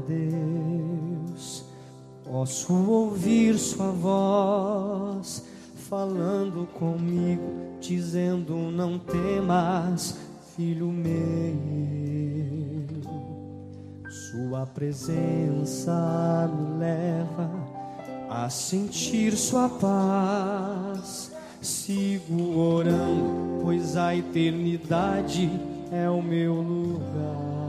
Deus, posso ouvir sua voz falando comigo, dizendo: não temas, filho meu. Sua presença me leva a sentir sua paz. Sigo orando, pois a eternidade é o meu lugar.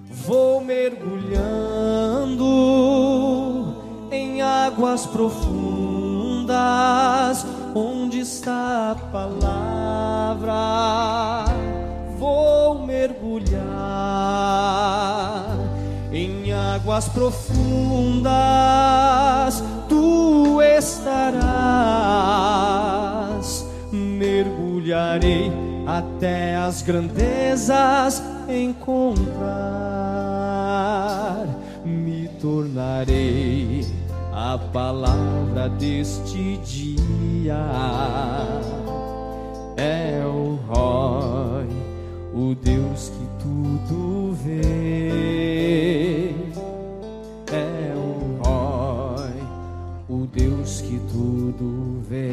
Vou mergulhando em águas profundas, onde está a palavra. Vou mergulhar em águas profundas, tu estarás. Mergulharei até as grandezas encontrar. Me tornarei a palavra deste dia. El Roi, o Deus que tudo vê. El Roi, o Deus que tudo vê.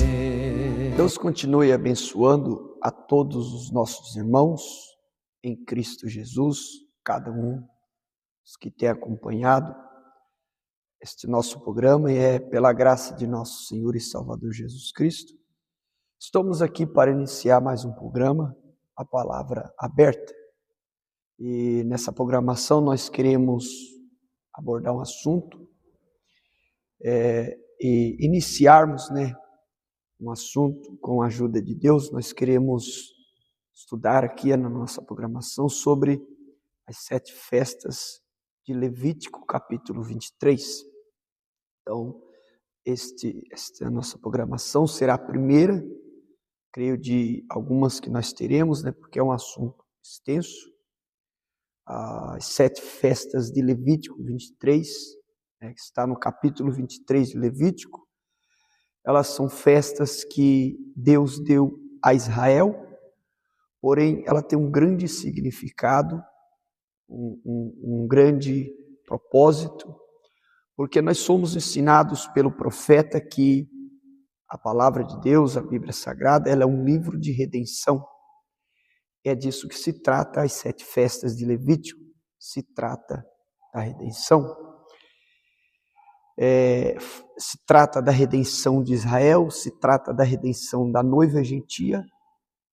Deus continue abençoando a todos os nossos irmãos em Cristo Jesus, cada um os que tem acompanhado este nosso programa, e é pela graça de nosso Senhor e Salvador Jesus Cristo. Estamos aqui para iniciar mais um programa, a Palavra Aberta. E nessa programação nós queremos abordar um assunto e iniciarmos, um assunto com a ajuda de Deus. Nós queremos estudar aqui na nossa programação sobre as 7 festas de Levítico, capítulo 23. Então, esta nossa programação será a primeira, creio, de algumas que nós teremos, porque é um assunto extenso. As 7 festas de Levítico 23, que está no capítulo 23 de Levítico, elas são festas que Deus deu a Israel, porém ela tem um grande significado, um grande propósito, porque nós somos ensinados pelo profeta que a palavra de Deus, a Bíblia Sagrada, ela é um livro de redenção. É disso que se trata as 7 festas de Levítico, se trata da redenção. Se trata da redenção de Israel, se trata da redenção da noiva gentia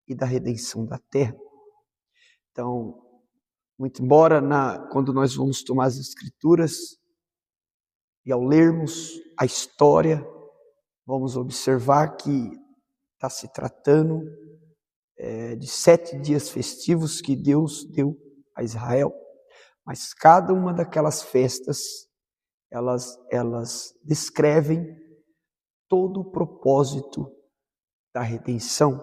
e da redenção da terra. Então, muito embora quando nós vamos tomar as Escrituras e ao lermos a história, vamos observar que está se tratando de 7 dias festivos que Deus deu a Israel. Mas cada uma daquelas festas, elas descrevem todo o propósito da redenção.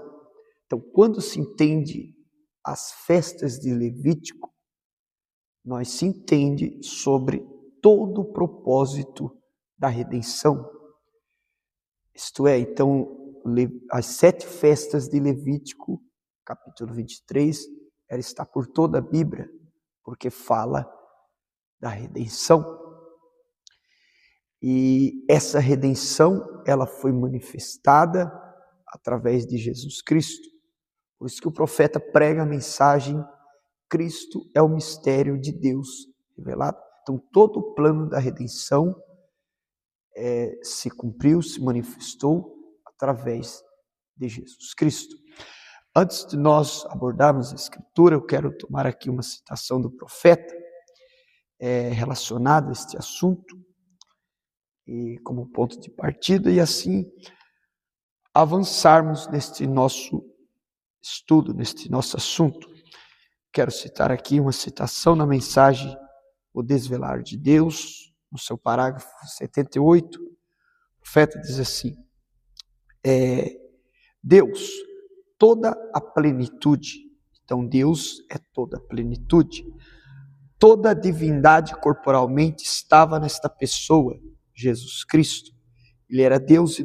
Então, quando se entende as festas de Levítico, nós se entende sobre todo o propósito da redenção. Isto é, então, as 7 festas de Levítico, capítulo 23, ela está por toda a Bíblia, porque fala da redenção. E essa redenção, ela foi manifestada através de Jesus Cristo. Por isso que o profeta prega a mensagem: Cristo é o mistério de Deus revelado. Então, todo o plano da redenção se cumpriu, se manifestou através de Jesus Cristo. Antes de nós abordarmos a Escritura, eu quero tomar aqui uma citação do profeta relacionada a este assunto, e como ponto de partida, e assim avançarmos neste nosso estudo, neste nosso assunto. Quero citar aqui uma citação na mensagem O Desvelar de Deus, no seu parágrafo 78. O profeta diz assim: Deus, toda a plenitude. Então Deus é toda a plenitude. Toda a divindade corporalmente estava nesta pessoa, Jesus Cristo. Ele era Deus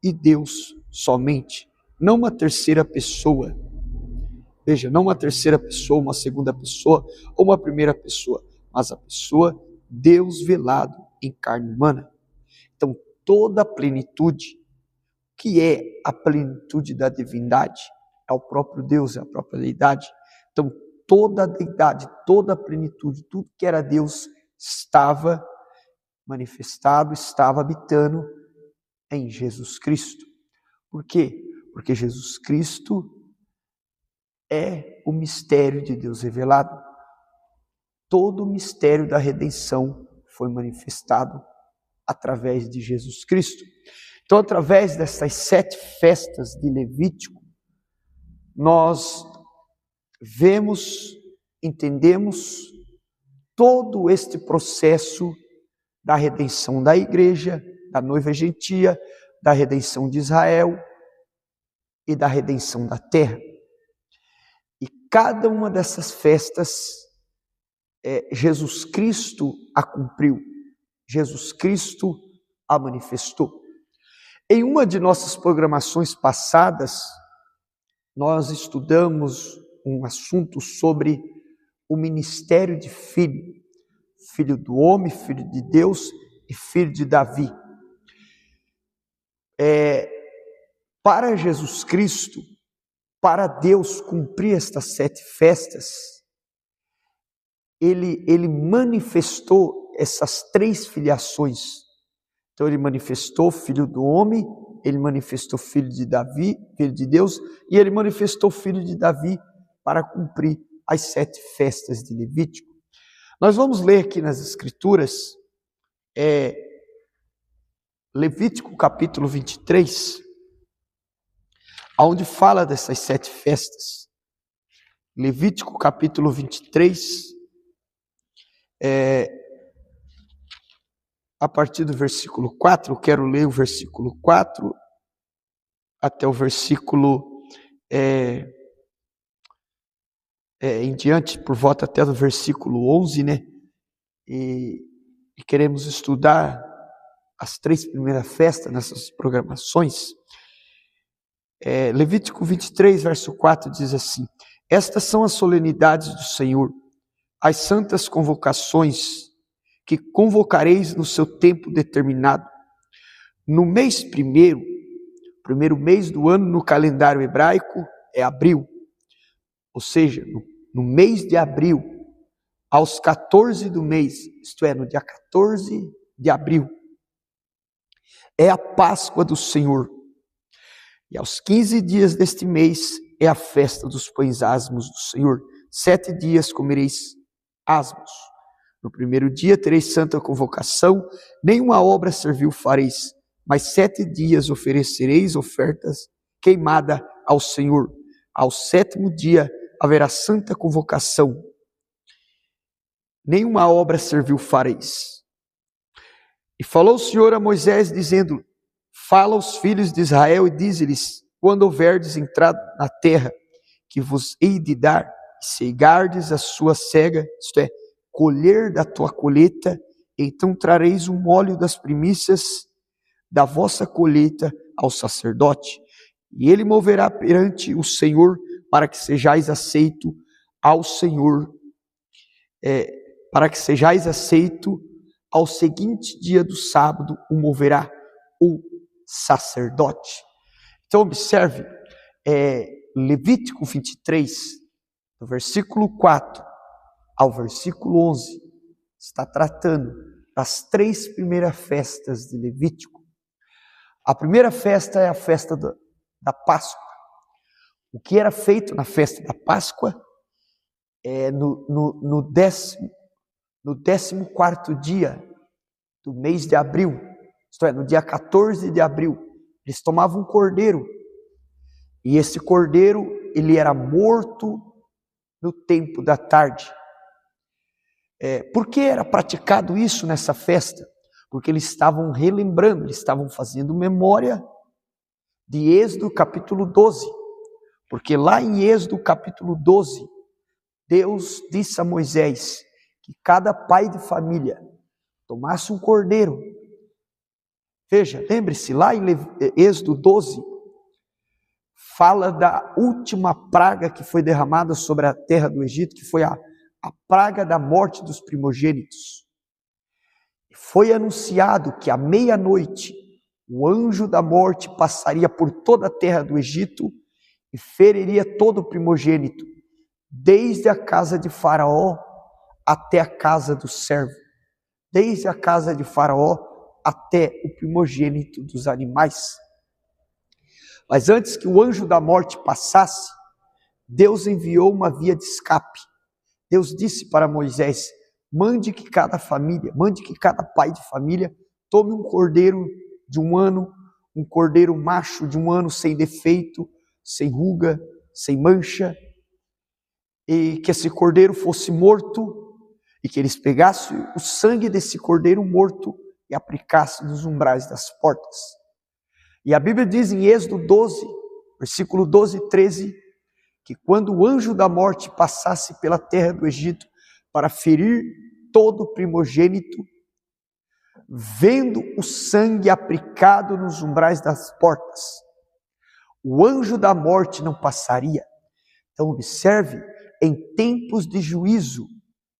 e Deus somente, não uma terceira pessoa. Veja, não uma terceira pessoa, uma segunda pessoa ou uma primeira pessoa, mas a pessoa Deus velado em carne humana. Então, toda a plenitude, que é a plenitude da divindade, é o próprio Deus, é a própria deidade. Então, toda a deidade, toda a plenitude, tudo que era Deus estava manifestado, estava habitando em Jesus Cristo. Por quê? Porque Jesus Cristo é o mistério de Deus revelado. Todo o mistério da redenção foi manifestado através de Jesus Cristo. Então, através dessas 7 festas de Levítico, nós vemos, entendemos todo este processo da redenção da igreja, da noiva gentia, da redenção de Israel e da redenção da terra. E cada uma dessas festas, Jesus Cristo a cumpriu, Jesus Cristo a manifestou. Em uma de nossas programações passadas, nós estudamos um assunto sobre o ministério de filho, filho do homem, filho de Deus e filho de Davi. Para Jesus Cristo, para Deus cumprir estas 7 festas, ele manifestou essas 3 filiações. Então ele manifestou filho do homem, ele manifestou filho de Davi, filho de Deus, e ele manifestou filho de Davi para cumprir as 7 festas de Levítico. Nós vamos ler aqui nas Escrituras, Levítico capítulo 23, onde fala dessas 7 festas. Levítico capítulo 23, a partir do versículo 4, eu quero ler o versículo 4 até o versículo em diante, por volta até do versículo 11, né? E queremos estudar as 3 primeiras festas nessas programações. Levítico 23, verso 4 diz assim: estas são as solenidades do Senhor, as santas convocações que convocareis no seu tempo determinado. No mês primeiro mês do ano no calendário hebraico é abril, ou seja, no mês de abril, aos 14 do mês, isto é, no dia 14 de abril, é a Páscoa do Senhor. E aos 15 dias deste mês é a festa dos pães asmos do Senhor. 7 dias comereis asmos. No primeiro dia tereis santa convocação, nenhuma obra servil fareis, mas 7 dias oferecereis ofertas queimada ao Senhor. Ao 7º dia haverá santa convocação, nenhuma obra servil fareis. E falou o Senhor a Moisés, dizendo: fala aos filhos de Israel e dize-lhes: quando houverdes entrado na terra que vos hei de dar, e cegardes a sua cega, isto é, colher da tua colheita, então trareis um óleo das primícias da vossa colheita ao sacerdote, e ele moverá perante o Senhor, para que sejais aceito ao Senhor, para que sejais aceito ao seguinte dia do sábado, o moverá o sacerdote. Então observe, Levítico 23, do versículo 4 ao versículo 11, está tratando das 3 primeiras festas de Levítico. A primeira festa é a festa da Páscoa. O que era feito na festa da Páscoa no 14º dia do mês de abril, isto é, no dia 14 de abril, eles tomavam um cordeiro, e esse cordeiro, ele era morto no tempo da tarde. Por que era praticado isso nessa festa? Porque eles estavam relembrando, eles estavam fazendo memória de Êxodo capítulo 12, porque lá em Êxodo capítulo 12, Deus disse a Moisés que cada pai de família tomasse um cordeiro. Veja, lembre-se, lá em Êxodo 12, fala da última praga que foi derramada sobre a terra do Egito, que foi a a praga da morte dos primogênitos. Foi anunciado que à meia-noite o anjo da morte passaria por toda a terra do Egito e feriria todo o primogênito, desde a casa de Faraó até a casa do servo, desde a casa de Faraó até o primogênito dos animais. Mas antes que o anjo da morte passasse, Deus enviou uma via de escape. Deus disse para Moisés: mande que cada pai de família tome um cordeiro de um ano, um cordeiro macho de um ano sem defeito, sem ruga, sem mancha, e que esse cordeiro fosse morto, e que eles pegassem o sangue desse cordeiro morto e aplicassem nos umbrais das portas. E a Bíblia diz em Êxodo 12, versículo 12 e 13, que quando o anjo da morte passasse pela terra do Egito para ferir todo o primogênito, vendo o sangue aplicado nos umbrais das portas, o anjo da morte não passaria. Então observe, em tempos de juízo,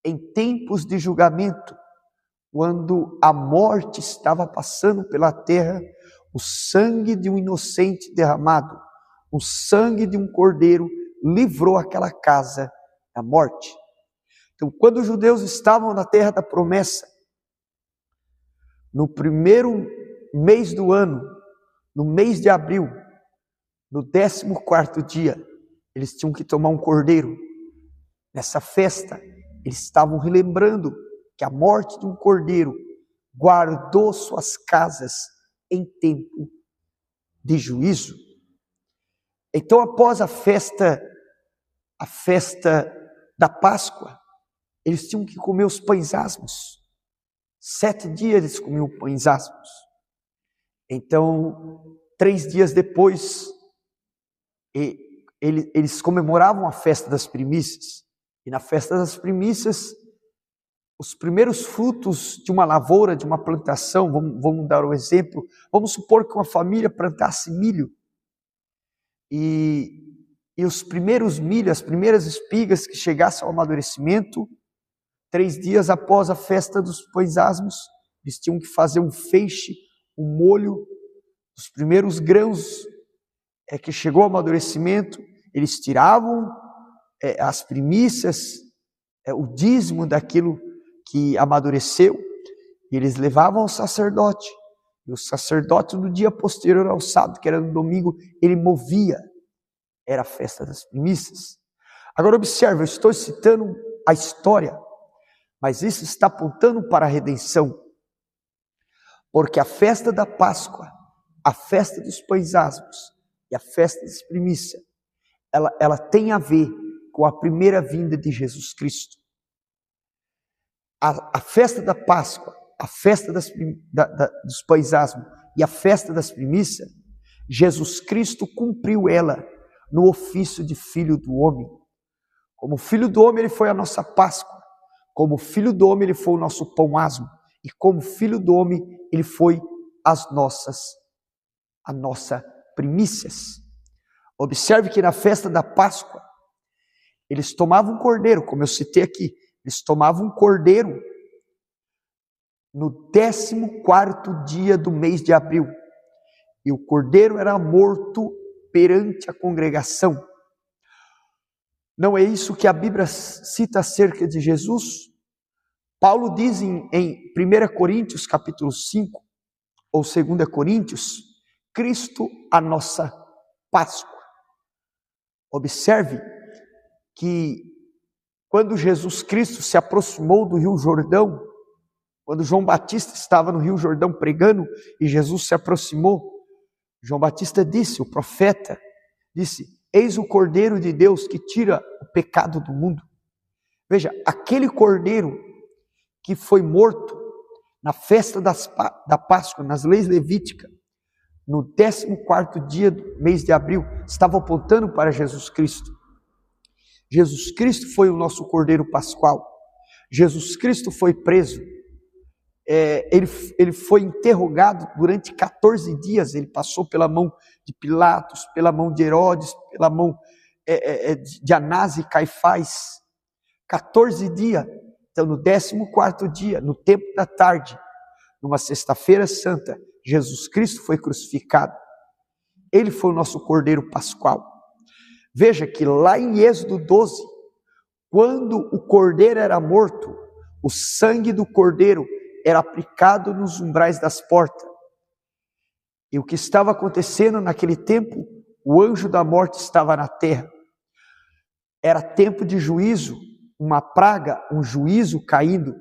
em tempos de julgamento, quando a morte estava passando pela terra, o sangue de um inocente derramado, o sangue de um cordeiro livrou aquela casa da morte. Então, quando os judeus estavam na terra da promessa, no primeiro mês do ano, no mês de abril, no 14º dia, eles tinham que tomar um cordeiro. Nessa festa, eles estavam relembrando que a morte de um cordeiro guardou suas casas em tempo de juízo. Então, após a festa da Páscoa, eles tinham que comer os pães asmos. 7 dias eles comiam pães asmos. Então, 3 dias depois, eles comemoravam a festa das primícias. E na festa das primícias, os primeiros frutos de uma lavoura, de uma plantação, vamos dar um exemplo, vamos supor que uma família plantasse milho. E os primeiros milho, as primeiras espigas que chegassem ao amadurecimento, 3 dias após a festa dos pães asmos, eles tinham que fazer um feixe, um molho dos primeiros grãos que chegou ao amadurecimento. Eles tiravam as primícias, o dízimo daquilo que amadureceu, e eles levavam ao sacerdote. E o sacerdote, no dia posterior ao sábado, que era no domingo, ele movia. Era a festa das primícias. Agora observe, eu estou citando a história, mas isso está apontando para a redenção. Porque a festa da Páscoa, a festa dos pães asmos e a festa das primícias, ela tem a ver com a primeira vinda de Jesus Cristo. A festa da Páscoa, a festa dos pães asmos e a festa das primícias, Jesus Cristo cumpriu ela no ofício de Filho do Homem. Como Filho do Homem, ele foi a nossa Páscoa. Como Filho do Homem, ele foi o nosso pão asmo. E como Filho do Homem, ele foi a nossa primícias. Observe que na festa da Páscoa, eles tomavam um cordeiro, como eu citei aqui, eles tomavam um cordeiro no 14º dia do mês de abril. E o cordeiro era morto perante a congregação. Não é isso que a Bíblia cita acerca de Jesus? Paulo diz em 1 Coríntios capítulo 5, ou 2 Coríntios, Cristo a nossa Páscoa. Observe que quando Jesus Cristo se aproximou do Rio Jordão, quando João Batista estava no Rio Jordão pregando e Jesus se aproximou, João Batista disse, o profeta, disse: eis o Cordeiro de Deus que tira o pecado do mundo. Veja, aquele cordeiro que foi morto na festa da Páscoa, nas leis levíticas, no 14º dia do mês de abril, estava apontando para Jesus Cristo. Jesus Cristo foi o nosso cordeiro pascual. Jesus Cristo foi preso. Ele foi interrogado durante 14 dias. Ele passou pela mão de Pilatos, pela mão de Herodes, pela mão de Anás e Caifás. 14 dias. Então, no 14º dia, no tempo da tarde, numa sexta-feira santa, Jesus Cristo foi crucificado. Ele foi o nosso Cordeiro Pascual. Veja que lá em Êxodo 12, quando o Cordeiro era morto, o sangue do Cordeiro era aplicado nos umbrais das portas. E o que estava acontecendo naquele tempo? O anjo da morte estava na terra. Era tempo de juízo, uma praga, um juízo caindo.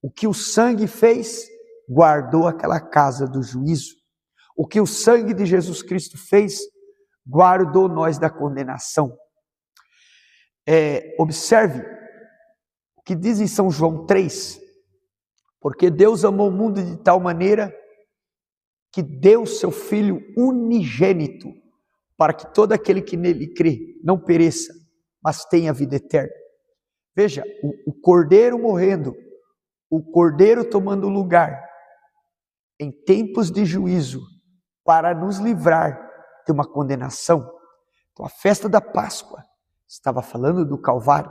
O que o sangue fez? Guardou aquela casa do juízo. O que o sangue de Jesus Cristo fez? Guardou nós da condenação. Observe o que diz em São João 3. Porque Deus amou o mundo de tal maneira que deu seu Filho unigênito, para que todo aquele que nele crê não pereça, mas tenha vida eterna. Veja, o Cordeiro morrendo, o Cordeiro tomando lugar em tempos de juízo para nos livrar de uma condenação. Então a festa da Páscoa estava falando do Calvário,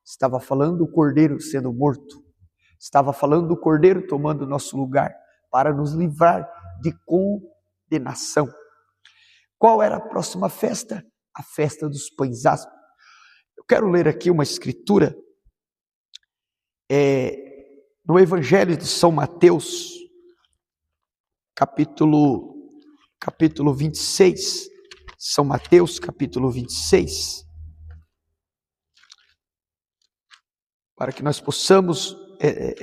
estava falando do Cordeiro sendo morto, estava falando do Cordeiro tomando nosso lugar para nos livrar de condenação. Qual era a próxima festa? A festa dos pães asmos. Eu quero ler aqui uma escritura no Evangelho de São Mateus, capítulo 26, São Mateus, capítulo 26, para que nós possamos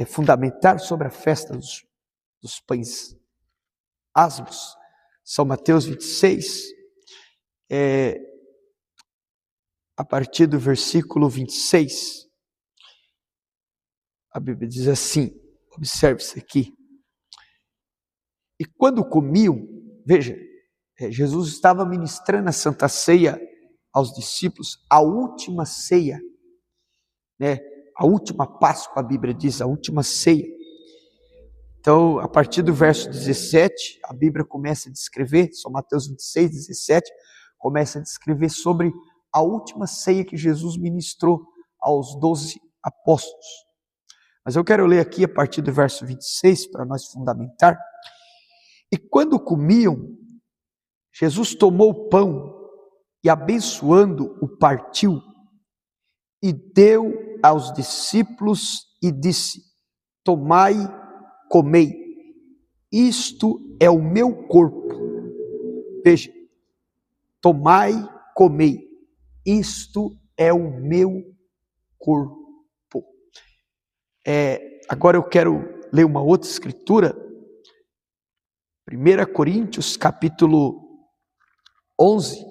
fundamentar sobre a festa dos pães asmos. São Mateus 26, a partir do versículo 26, a Bíblia diz assim, observe isso aqui. E quando comiam, veja, Jesus estava ministrando a Santa Ceia aos discípulos, a última ceia, né? A última Páscoa, a Bíblia diz, a última ceia. Então, a partir do verso 17, a Bíblia começa a descrever, São Mateus 26, 17, começa a descrever sobre a última ceia que Jesus ministrou aos 12 apóstolos. Mas eu quero ler aqui a partir do verso 26, para nós fundamentar. E quando comiam, Jesus tomou o pão e, abençoando, o partiu e deu aos discípulos e disse: tomai, comei, isto é o meu corpo. Veja, tomai, comei, isto é o meu corpo. Agora eu quero ler uma outra escritura, 1 Coríntios capítulo 11,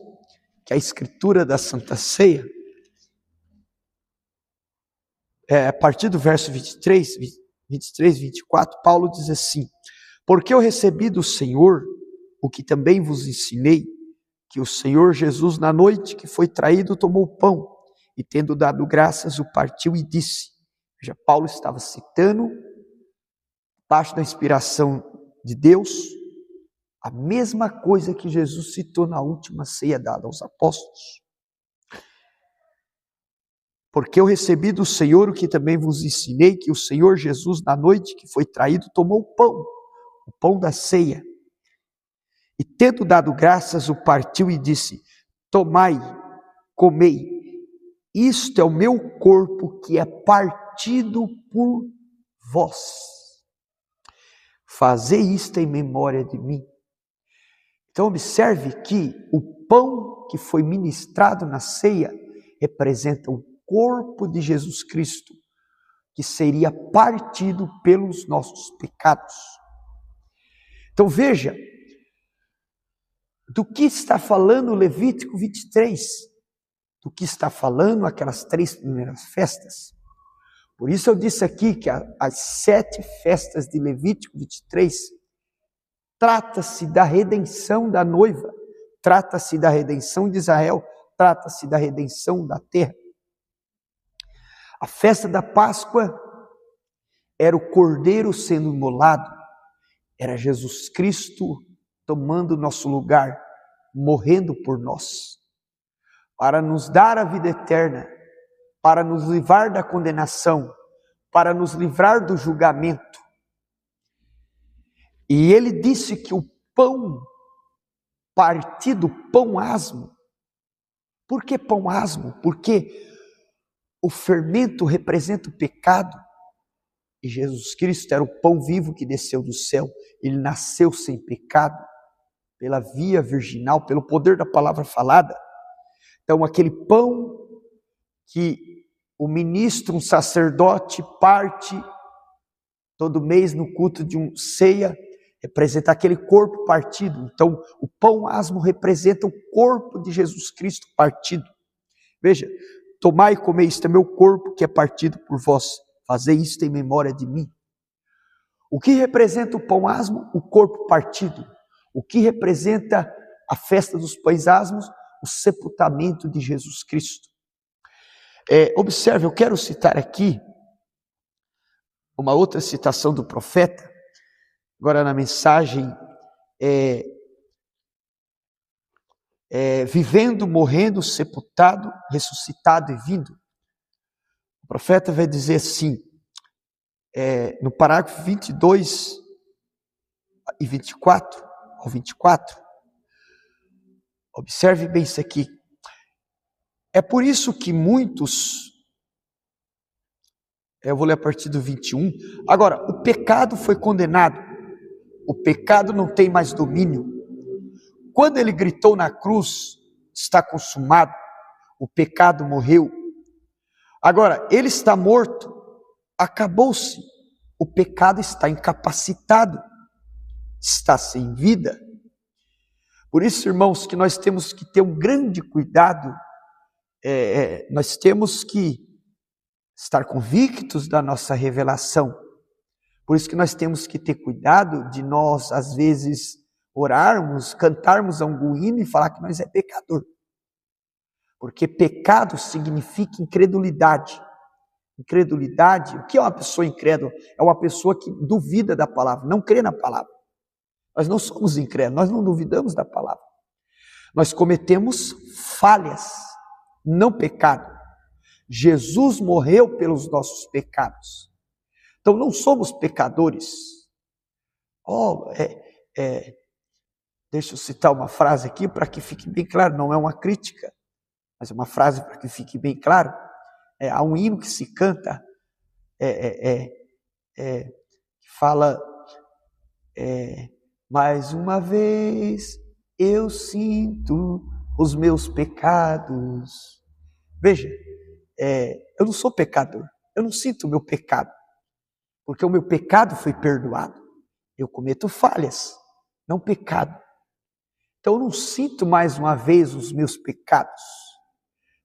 que é a escritura da Santa Ceia. A partir do verso 23, 24, Paulo diz assim: porque eu recebi do Senhor o que também vos ensinei, que o Senhor Jesus, na noite que foi traído, tomou o pão e, tendo dado graças, o partiu e disse. Veja, Paulo estava citando, parte da inspiração de Deus, a mesma coisa que Jesus citou na última ceia dada aos apóstolos. Porque eu recebi do Senhor o que também vos ensinei, que o Senhor Jesus, na noite que foi traído, tomou o pão da ceia, e tendo dado graças, o partiu e disse: tomai, comei, isto é o meu corpo que é partido por vós. Fazei isto em memória de mim. Então observe que o pão que foi ministrado na ceia representa o corpo de Jesus Cristo, que seria partido pelos nossos pecados. Então veja, do que está falando Levítico 23? Do que está falando aquelas 3 primeiras festas? Por isso eu disse aqui que as 7 festas de Levítico 23 trata-se da redenção da noiva, trata-se da redenção de Israel, trata-se da redenção da terra. A festa da Páscoa era o Cordeiro sendo imolado, era Jesus Cristo tomando nosso lugar, morrendo por nós, para nos dar a vida eterna, para nos livrar da condenação, para nos livrar do julgamento. E ele disse que o pão partido, pão asmo. Por que pão asmo? Porque o fermento representa o pecado. E Jesus Cristo era o pão vivo que desceu do céu. Ele nasceu sem pecado, pela via virginal, pelo poder da palavra falada. Então, aquele pão que o ministro, um sacerdote, parte todo mês no culto de ceia, representa aquele corpo partido. Então, o pão asmo representa o corpo de Jesus Cristo partido. Veja, tomai e comei, isto é meu corpo que é partido por vós. Fazei isto em memória de mim. O que representa o pão asmo? O corpo partido. O que representa a festa dos pães asmos? O sepultamento de Jesus Cristo. Observe, eu quero citar aqui uma outra citação do profeta, agora na mensagem, vivendo, morrendo, sepultado, ressuscitado e vindo. O profeta vai dizer assim, no parágrafo 22 e 24, ao 24, observe bem isso aqui. É por isso que muitos, eu vou ler a partir do 21, agora, o pecado foi condenado, o pecado não tem mais domínio. Quando ele gritou na cruz, está consumado, o pecado morreu. Agora, ele está morto, acabou-se, o pecado está incapacitado, está sem vida. Por isso, irmãos, que nós temos que ter um grande cuidado, nós temos que estar convictos da nossa revelação. Por isso que nós temos que ter cuidado de nós, às vezes, orarmos, cantarmos algum hino e falar que nós é pecador. Porque pecado significa incredulidade. Incredulidade, o que é uma pessoa incrédula? É uma pessoa que duvida da palavra, não crê na palavra. Nós não somos incrédulos, nós não duvidamos da palavra. Nós cometemos falhas, não pecado. Jesus morreu pelos nossos pecados. Então não somos pecadores. Deixa eu citar uma frase aqui para que fique bem claro, não é uma crítica, mas é uma frase para que fique bem claro. Há um hino que se canta, que fala, mais uma vez eu sinto os meus pecados. Veja, eu não sou pecador, eu não sinto o meu pecado, porque o meu pecado foi perdoado. Eu cometo falhas, não pecado. Então eu não sinto mais uma vez os meus pecados,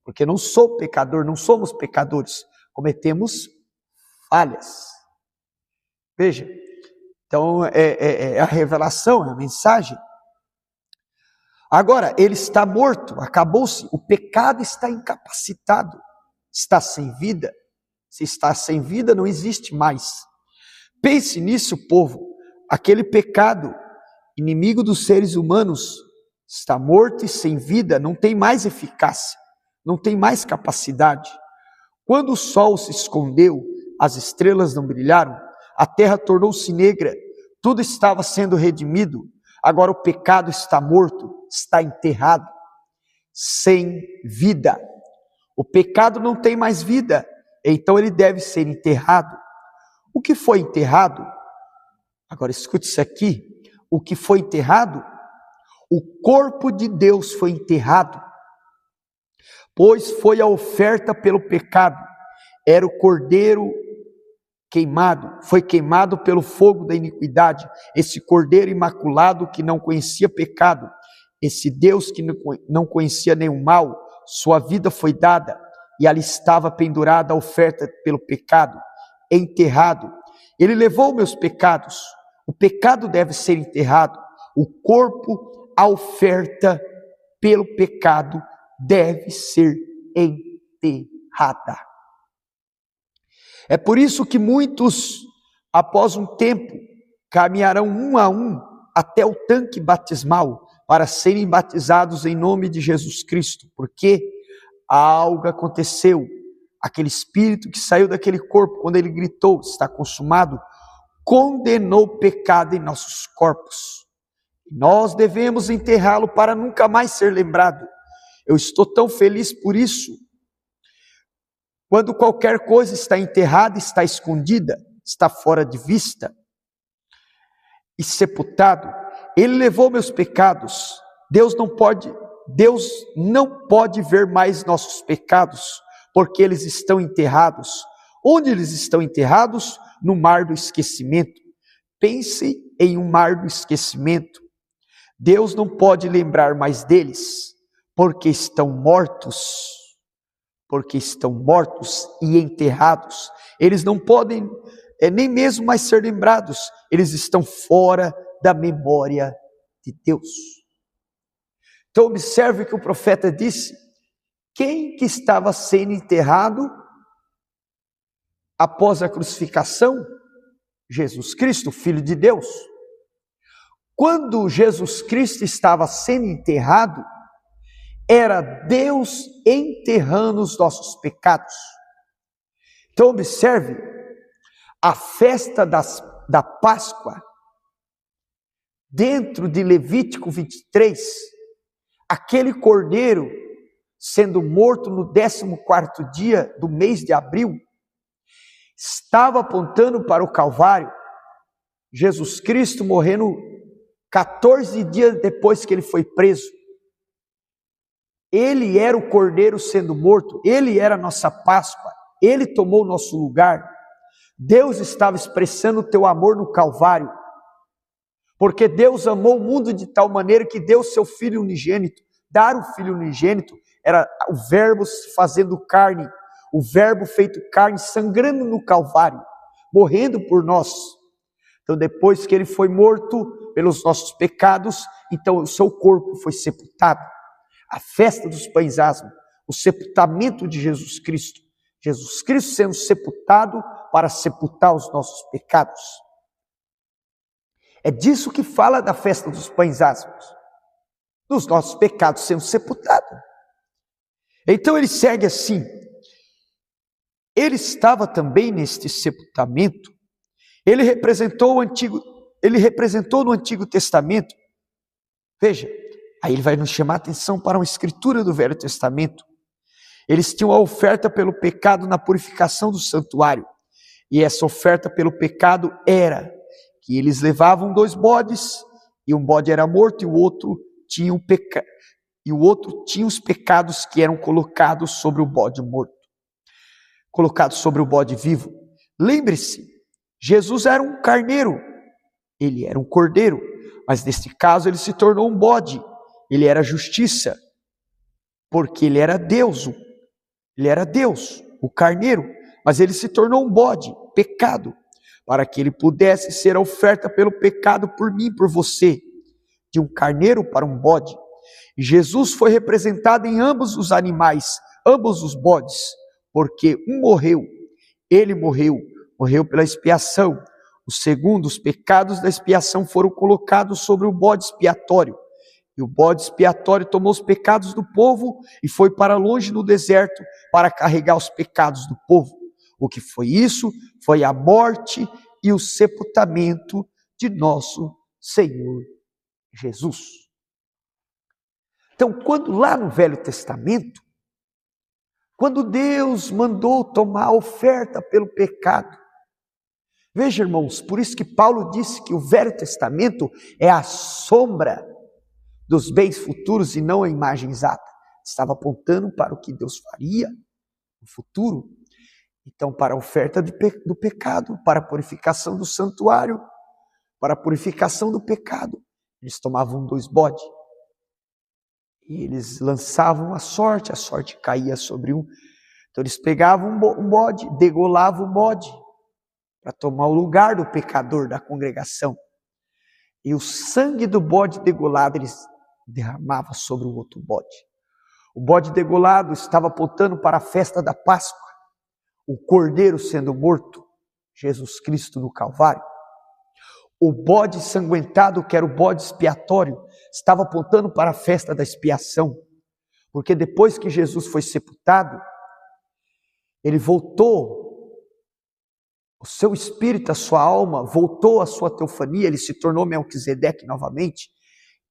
porque não sou pecador, não somos pecadores, cometemos falhas. Veja, então a revelação, a mensagem. Agora, ele está morto, acabou-se, o pecado está incapacitado, está sem vida. Se está sem vida, não existe mais. Pense nisso, povo, aquele pecado, inimigo dos seres humanos, está morto e sem vida, não tem mais eficácia, não tem mais capacidade. Quando o sol se escondeu, as estrelas não brilharam, a terra tornou-se negra, tudo estava sendo redimido, agora o pecado está morto, está enterrado, sem vida. O pecado não tem mais vida, então ele deve ser enterrado. O que foi enterrado? Agora escute isso aqui. O que foi enterrado? O corpo de Deus foi enterrado, pois foi a oferta pelo pecado. Era o cordeiro queimado, foi queimado pelo fogo da iniquidade. Esse cordeiro imaculado que não conhecia pecado, esse Deus que não conhecia nenhum mal, sua vida foi dada e ali estava pendurada a oferta pelo pecado, enterrado. Ele levou meus pecados, o pecado deve ser enterrado, o corpo, a oferta pelo pecado deve ser enterrada. É por isso que muitos, após um tempo, caminharão um a um até o tanque batismal para serem batizados em nome de Jesus Cristo, porque algo aconteceu, aquele espírito que saiu daquele corpo, quando ele gritou, está consumado, condenou o pecado em nossos corpos. Nós devemos enterrá-lo para nunca mais ser lembrado. Eu estou tão feliz por isso. Quando qualquer coisa está enterrada, está escondida, está fora de vista e sepultado, ele levou meus pecados. Deus não pode ver mais nossos pecados, porque eles estão enterrados. Onde eles estão enterrados? No mar do esquecimento. Pense em um mar do esquecimento. Deus não pode lembrar mais deles, porque estão mortos e enterrados. Eles não podem nem mesmo mais ser lembrados, eles estão fora da memória de Deus. Então observe que o profeta disse, quem que estava sendo enterrado após a crucificação? Jesus Cristo, Filho de Deus. Quando Jesus Cristo estava sendo enterrado, era Deus enterrando os nossos pecados. Então observe, a festa da Páscoa, dentro de Levítico 23, aquele cordeiro sendo morto no 14º dia do mês de abril, estava apontando para o Calvário. Jesus Cristo morrendo 14 dias depois que ele foi preso. Ele era o cordeiro sendo morto, ele era a nossa Páscoa, ele tomou o nosso lugar. Deus estava expressando o teu amor no Calvário, porque Deus amou o mundo de tal maneira que deu seu Filho unigênito. Dar o Filho unigênito era o Verbo se fazendo carne, o Verbo feito carne, sangrando no Calvário, morrendo por nós. Então depois que ele foi morto pelos nossos pecados, então o seu corpo foi sepultado. A festa dos pães asmos, o sepultamento de Jesus Cristo. Jesus Cristo sendo sepultado para sepultar os nossos pecados. É disso que fala da festa dos pães asmos, dos nossos pecados sendo sepultados. Então ele segue assim, ele estava também neste sepultamento, ele representou no Antigo Testamento. Veja, aí ele vai nos chamar a atenção para uma escritura do Velho Testamento. Eles tinham a oferta pelo pecado na purificação do santuário. E essa oferta pelo pecado era que eles levavam 2 bodes, e um bode era morto e o outro tinha os pecados que eram colocados sobre o bode morto, colocados sobre o bode vivo. Lembre-se, Jesus era um carneiro, ele era um cordeiro, mas neste caso ele se tornou um bode. Ele era justiça, porque ele era Deus, o carneiro, mas ele se tornou um bode, pecado, para que ele pudesse ser a oferta pelo pecado por mim, por você, de um carneiro para um bode. E Jesus foi representado em ambos os animais, ambos os bodes, porque um morreu, ele morreu pela expiação. O segundo, os pecados da expiação foram colocados sobre o bode expiatório. E o bode expiatório tomou os pecados do povo e foi para longe no deserto para carregar os pecados do povo. O que foi isso? Foi a morte e o sepultamento de nosso Senhor Jesus. Então, quando lá no Velho Testamento, quando Deus mandou tomar a oferta pelo pecado, veja, irmãos, por isso que Paulo disse que o Velho Testamento é a sombra dos bens futuros e não a imagem exata. Estava apontando para o que Deus faria no futuro. Então, para a oferta do pecado, para a purificação do santuário, para a purificação do pecado, eles tomavam 2 bodes. E eles lançavam a sorte caía sobre um. Então eles pegavam um bode, degolavam o bode, para tomar o lugar do pecador da congregação. E o sangue do bode degolado eles derramavam sobre o outro bode. O bode degolado estava apontando para a festa da Páscoa, o cordeiro sendo morto, Jesus Cristo no Calvário. O bode ensanguentado, que era o bode expiatório, estava apontando para a festa da expiação, porque depois que Jesus foi sepultado, ele voltou, o seu espírito, a sua alma, voltou à sua teofania, ele se tornou Melquisedeque novamente,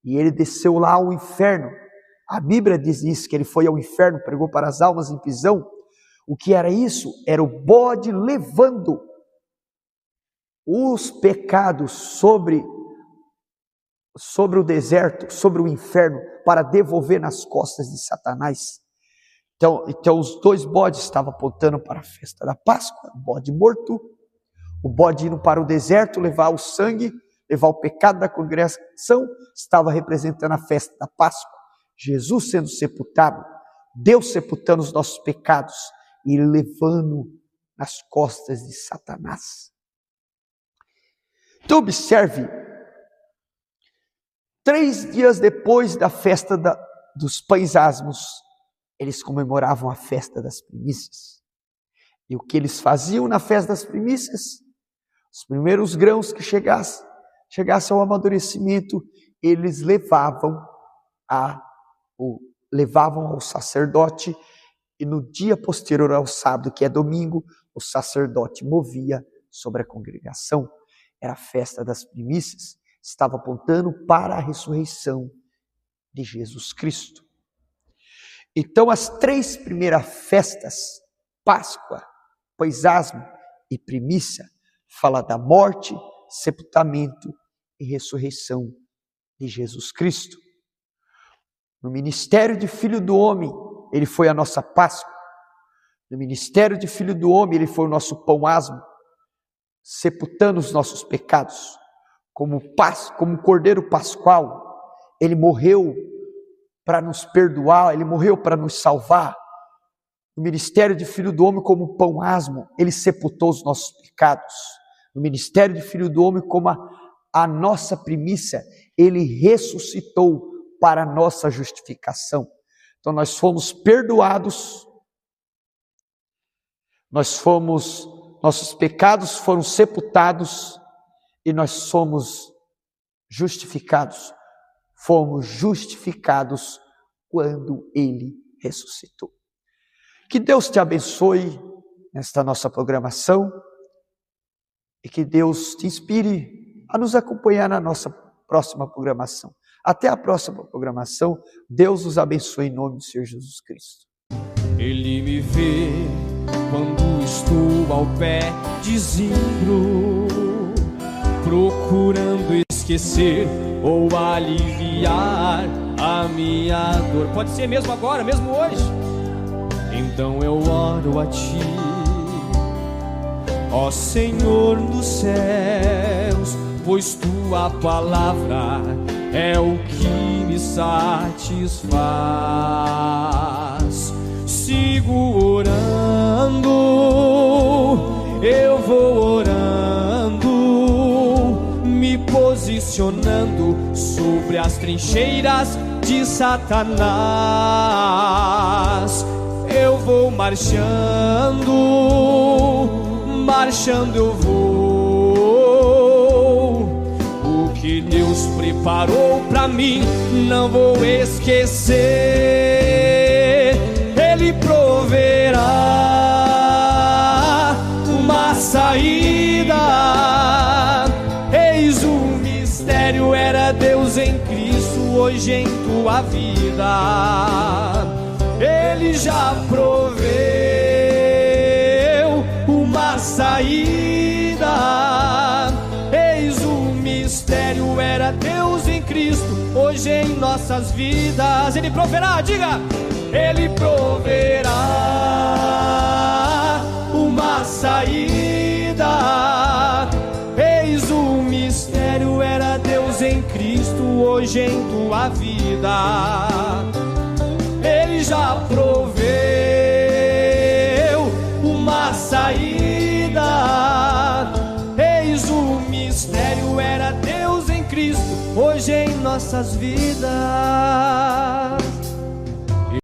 e ele desceu lá ao inferno. A Bíblia diz isso, que ele foi ao inferno, pregou para as almas em prisão. O que era isso? Era o bode levando os pecados sobre o deserto, sobre o inferno, para devolver nas costas de Satanás. Então os dois bodes estavam apontando para a festa da Páscoa, o bode morto, o bode indo para o deserto, levar o sangue, levar o pecado da congregação, estava representando a festa da Páscoa. Jesus sendo sepultado, Deus sepultando os nossos pecados e levando nas costas de Satanás. Então observe, 3 dias depois da festa dos pães asmos, eles comemoravam a festa das primícias. E o que eles faziam na festa das primícias? Os primeiros grãos que chegassem ao amadurecimento, eles levavam ao sacerdote, e no dia posterior ao sábado, que é domingo, o sacerdote movia sobre a congregação. Era a festa das primícias, estava apontando para a ressurreição de Jesus Cristo. Então as 3 primeiras festas, Páscoa, pães asmos e primícia, fala da morte, sepultamento e ressurreição de Jesus Cristo. No ministério de Filho do Homem, ele foi a nossa Páscoa. No ministério de Filho do Homem, ele foi o nosso pão asmo, sepultando os nossos pecados. Como Cordeiro Pascual, ele morreu para nos perdoar, ele morreu para nos salvar. No ministério de Filho do Homem, como pão asmo, ele sepultou os nossos pecados. No ministério de Filho do Homem, como a nossa primícia, ele ressuscitou para a nossa justificação. Então nós fomos perdoados, nossos pecados foram sepultados e nós somos justificados. Fomos justificados quando ele ressuscitou. Que Deus te abençoe nesta nossa programação e que Deus te inspire a nos acompanhar na nossa próxima programação. Até a próxima programação. Deus os abençoe em nome do Senhor Jesus Cristo. Ele me vê quando estou ao pé de zimbro, procurando esquecer ou aliviar a minha dor. Pode ser mesmo agora, mesmo hoje. Então eu oro a Ti, ó Senhor dos céus, pois Tua palavra é o que me satisfaz. Sigo orando, eu vou orando, me posicionando sobre as trincheiras de Satanás. Eu vou marchando eu vou. O que Deus preparou pra mim não vou esquecer. Ele proverá uma saída. Eis o mistério, era Deus em Cristo, hoje em tua vida. Ele já proveu uma saída. Eis o mistério, era Deus em Cristo, hoje em nossas vidas. Ele proverá, diga! Ele proverá uma saída. Eis o mistério, era Deus em Cristo, hoje em tua vida. Ele já proveu uma saída. Eis o mistério, era Deus em Cristo, hoje em nossas vidas.